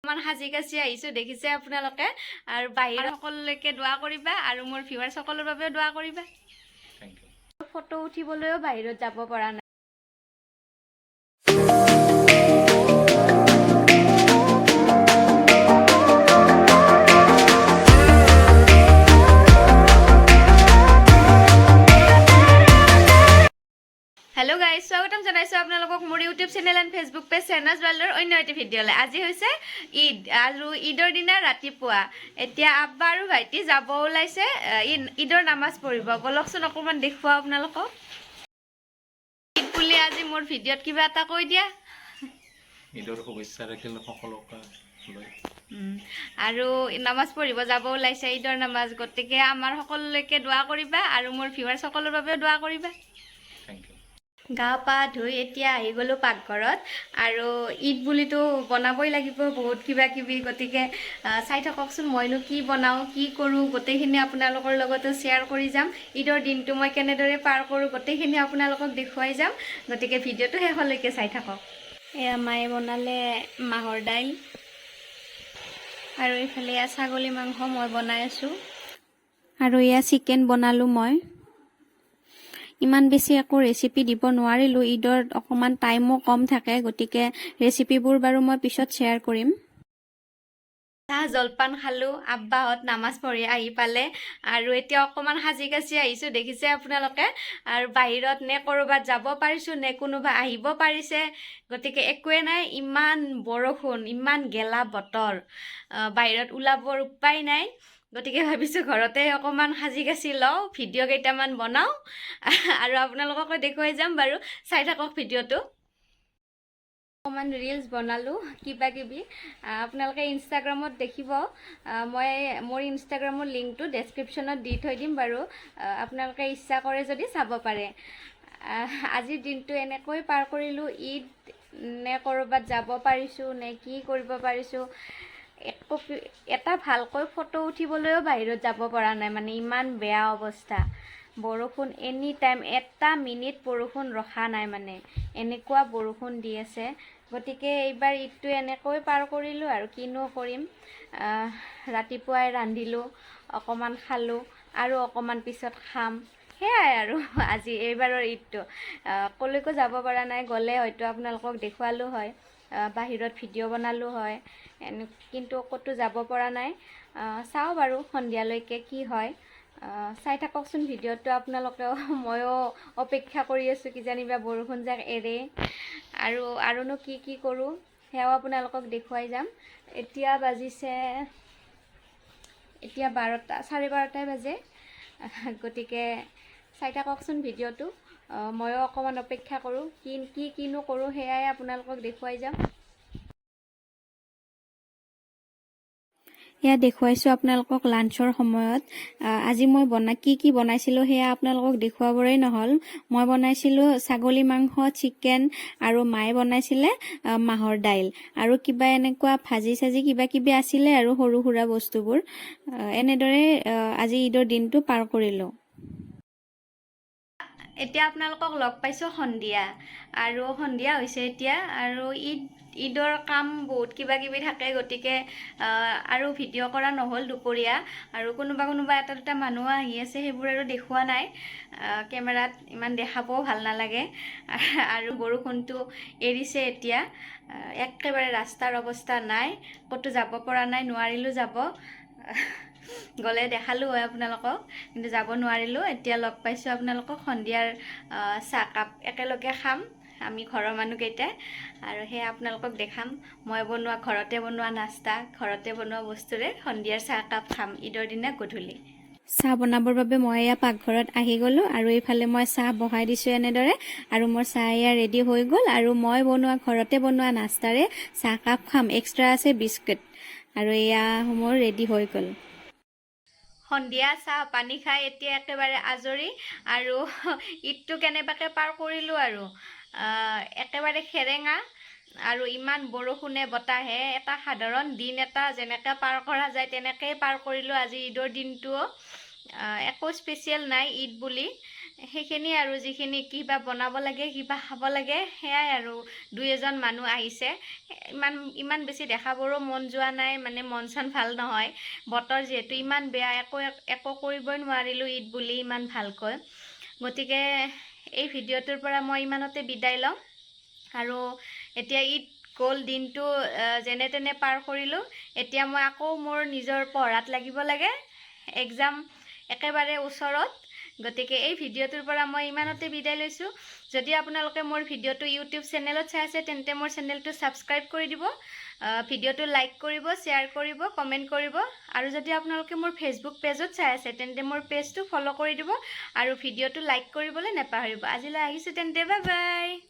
মান সাজি কাচি আহিছো দেখিছে আপোনালোকে আৰু বাহিৰ সকলোলৈকে দোৱা কৰিবা আৰু মোৰ ভিউৱাৰ্ছ সকলৰ বাবেও দোৱা কৰিবা। ফটো উঠিবলৈও বাহিৰত যাব পৰা নাই। हेलो गाइस, स्वागतम जनाइছো আপোনালোকক মোৰ YouTube channel and Facebook page চেনাজ ৱাৰ্ল্ডৰ অন্য এটা ভিডিঅ'লৈ। আজি হৈছে ঈদ আৰু ঈদৰ দিনা ৰাতিপুৱা এতিয়া আব্বা আৰু ভাইটি যাব ওলাইছে ঈদৰ নামাজ পঢ়িব। বলকচোন অকণমান দেখুৱা আপোনালোকক। ঈদ বুলি আজি মোৰ ভিডিঅ'ত কিবা এটা কৈ দিয়া। ঈদৰ শুভেচ্ছা ৰাখিল সকলোকে আৰু নামাজ পঢ়িব যাব ওলাইছে ঈদৰ নামাজ, গতিকে আমাৰ সকলোলৈকে দোৱা কৰিবা আৰু মোৰ ভিউৱাৰ্ছ সকলৰ বাবেও দোৱা কৰিবা। গা পা ধুই এতিয়া আহি গ'লোঁ পাকঘৰত আৰু ঈদ বুলিতো বনাবই লাগিব বহুত কিবা কিবি, গতিকে চাই থাককচোন মইনো কি বনাওঁ কি কৰোঁ গোটেইখিনি আপোনালোকৰ লগতো শ্বেয়াৰ কৰি যাম। ঈদৰ দিনটো মই কেনেদৰে পাৰ কৰোঁ গোটেইখিনি আপোনালোকক দেখুৱাই যাম, গতিকে ভিডিঅ'টো শেষলৈকে চাই থাকক। এয়া মায়ে বনালে মাহৰ দাইল আৰু এইফালে এয়া ছাগলী মাংস মই বনাই আছোঁ আৰু এয়া চিকেন বনালোঁ মই। ইমান বেছি একো ৰেচিপি দিব নোৱাৰিলোঁ, ঈদত অকণমান টাইমো কম থাকে, গতিকে ৰেচিপিবোৰ বাৰু মই পিছত শ্বেয়াৰ কৰিম। চাহ জলপান খালোঁ, আব্বাহঁত নামাজ পঢ়ি আহি পালে আৰু এতিয়া অকণমান সাজি কাচি আহিছোঁ দেখিছে আপোনালোকে আৰু বাহিৰত নে ক'ৰবাত যাব পাৰিছোঁ নে কোনোবা আহিব পাৰিছে, গতিকে একোৱে নাই। ইমান বৰষুণ, ইমান গেলা বতৰ, বাহিৰত ওলাবৰ উপায় নাই, গতিকে ভাবিছোঁ ঘৰতে অকণমান সাজি কাচি লওঁ, ভিডিঅ' কেইটামান বনাওঁ আৰু আপোনালোককো দেখুৱাই যাম বাৰু, চাই থাকক ভিডিঅ'টো। অকণমান ৰিলছ বনালোঁ কিবা কিবি, আপোনালোকে ইনষ্টাগ্ৰামত দেখিব। মই মোৰ ইনষ্টাগ্ৰামৰ লিংকটো ডেছক্ৰিপশ্যনত দি থৈ দিম বাৰু, আপোনালোকে ইচ্ছা কৰে যদি চাব পাৰে। আজিৰ দিনটো এনেকৈ পাৰ কৰিলোঁ। ঈদ নে ক'ৰবাত যাব পাৰিছোঁ নে কি কৰিব পাৰিছোঁ, এটা ভালকৈ ফটো উঠিবলৈও বাহিৰত যাব পৰা নাই, মানে ইমান বেয়া অৱস্থা। বৰষুণ এনি টাইম, এটা মিনিট বৰষুণ ৰখা নাই, মানে এনেকুৱা বৰষুণ দি আছে। গতিকে এইবাৰ ঈদটো এনেকৈ পাৰ কৰিলোঁ আৰু কিনো কৰিম। ৰাতিপুৱাই ৰান্ধিলোঁ, অকণমান খালোঁ আৰু অকণমান পিছত খাম, সেয়াই আৰু আজি এইবাৰৰ ঈদটো। ক'লৈকো যাব পৰা নাই, গ'লে হয়তো আপোনালোকক দেখুৱালোঁ হয়, বাহিৰত ভিডিঅ' বনালোঁ হয়, কিন্তু ক'তো যাব পৰা নাই। চাওঁ বাৰু সন্ধিয়ালৈকে কি হয়, চাই থাককচোন ভিডিঅ'টো আপোনালোকেও। ময়ো অপেক্ষা কৰি আছোঁ কিজানিবা বৰষুণ যাক এৰে আৰুনো কি কৰোঁ সেয়াও আপোনালোকক দেখুৱাই যাম। এতিয়া বাজিছে 12:30 বাজে, গতিকে চাই থাককচোন ভিডিঅ'টো। ময়ো অকণমান অপেক্ষা কৰোঁ, কিনো কৰোঁ সেয়াই আপোনালোকক দেখুৱাই যাম। এয়া দেখুৱাইছোঁ আপোনালোকক লাঞ্চৰ সময়ত। আজি মই কি বনাইছিলোঁ সেয়া আপোনালোকক দেখুৱাবৰেই নহ'ল। মই বনাইছিলোঁ ছাগলী মাংস, চিকেন আৰু মায়ে বনাইছিলে মাহৰ দাইল আৰু কিবা এনেকুৱা ভাজি চাজি কিবা কিবি আছিলে আৰু সৰু সুৰা বস্তুবোৰ। এনেদৰে আজি ঈদৰ দিনটো পাৰ কৰিলোঁ। এতিয়া আপোনালোকক লগ পাইছোঁ সন্ধিয়া, আৰু সন্ধিয়া হৈছে এতিয়া, আৰু ঈদৰ কাম বহুত কিবা কিবি থাকে, গতিকে আৰু ভিডিঅ' কৰা নহ'ল দুপৰীয়া, আৰু কোনোবা এটা দুটা মানুহ আহি আছে, সেইবোৰ আৰু দেখুওৱা নাই কেমেৰাত, ইমান দেখাবও ভাল নালাগে। আৰু বৰষুণটো এৰিছে এতিয়া, একেবাৰে ৰাস্তাৰ অৱস্থা নাই, ক'তো যাব পৰা নাই, নোৱাৰিলোঁ যাব। গ'লে দেখালোঁ হয় আপোনালোকক, কিন্তু যাব নোৱাৰিলোঁ। এতিয়া লগ পাইছোঁ আপোনালোকক, সন্ধিয়াৰ চাহকাপ একেলগে খাম আমি ঘৰৰ মানুহকেইটাই, আৰু সেয়া আপোনালোকক দেখাম। মই বনোৱা, ঘৰতে বনোৱা নাস্তা, ঘৰতে বনোৱা বস্তুৰে সন্ধিয়াৰ চাহকাপ খাম ঈদৰ দিনা গধূলি। চাহ বনাবৰ বাবে মই এয়া পাকঘৰত আহি গ'লোঁ, আৰু এইফালে মই চাহ বহাই দিছোঁ এনেদৰে, আৰু মোৰ চাহ এয়া ৰেডি হৈ গ'ল, আৰু মই বনোৱা, ঘৰতে বনোৱা নাস্তাৰে চাহকাপ খাম। এক্সট্ৰা আছে বিস্কুট, আৰু এয়া মোৰ ৰেডি হৈ গ'ল। সন্ধিয়া চাহ পানী খাই এতিয়া একেবাৰে আজৰি, আৰু ঈদটো কেনেবাকৈ পাৰ কৰিলোঁ আৰু একেবাৰে সেৰেঙা, আৰু ইমান বৰষুণে বতাহে এটা সাধাৰণ দিন এটা যেনেকৈ পাৰ কৰা যায় তেনেকৈয়ে পাৰ কৰিলোঁ আজি ঈদৰ দিনটোও। একো স্পেচিয়েল নাই ঈদ বুলি, সেইখিনি আৰু যিখিনি কিবা বনাব লাগে কিবা খাব লাগে সেয়াই আৰু 2-এজন মানুহ আহিছে ইমান বেছি দেখাবোৰো মন যোৱা নাই মানে মন চন ভাল নহয় বতৰ যিহেতু ইমান বেয়া একো কৰিবই নোৱাৰিলোঁ ঈদ বুলি ইমান ভালকৈ গতিকে এই ভিডিঅ'টোৰ পৰা মই ইমানতে বিদায় লওঁ আৰু এতিয়া ঈদ গ'ল দিনটো যেনে তেনে পাৰ কৰিলোঁ এতিয়া মই আকৌ মোৰ নিজৰ পঢ়াত লাগিব লাগে এক্সাম একেবাৰে ওচৰত গতিকে এই ভিডিঅ'টোৰ পৰা মই ইমানতে বিদায় লৈছোঁ যদি আপোনালোকে মোৰ ভিডিঅ'টো ইউটিউব চেনেলত চাই আছে তেন্তে মোৰ চেনেলটো ছাবস্ক্ৰাইব কৰি দিব ভিডিঅ'টো লাইক কৰিব শ্বেয়াৰ কৰিব কমেণ্ট কৰিব আৰু যদি আপোনালোকে মোৰ ফেচবুক পেজত চাই আছে তেন্তে মোৰ পেজটো ফ'ল' কৰি দিব আৰু ভিডিঅ'টো লাইক কৰিবলৈ নাপাহৰিব আজিলৈ আহিছোঁ তেন্তে বাই বাই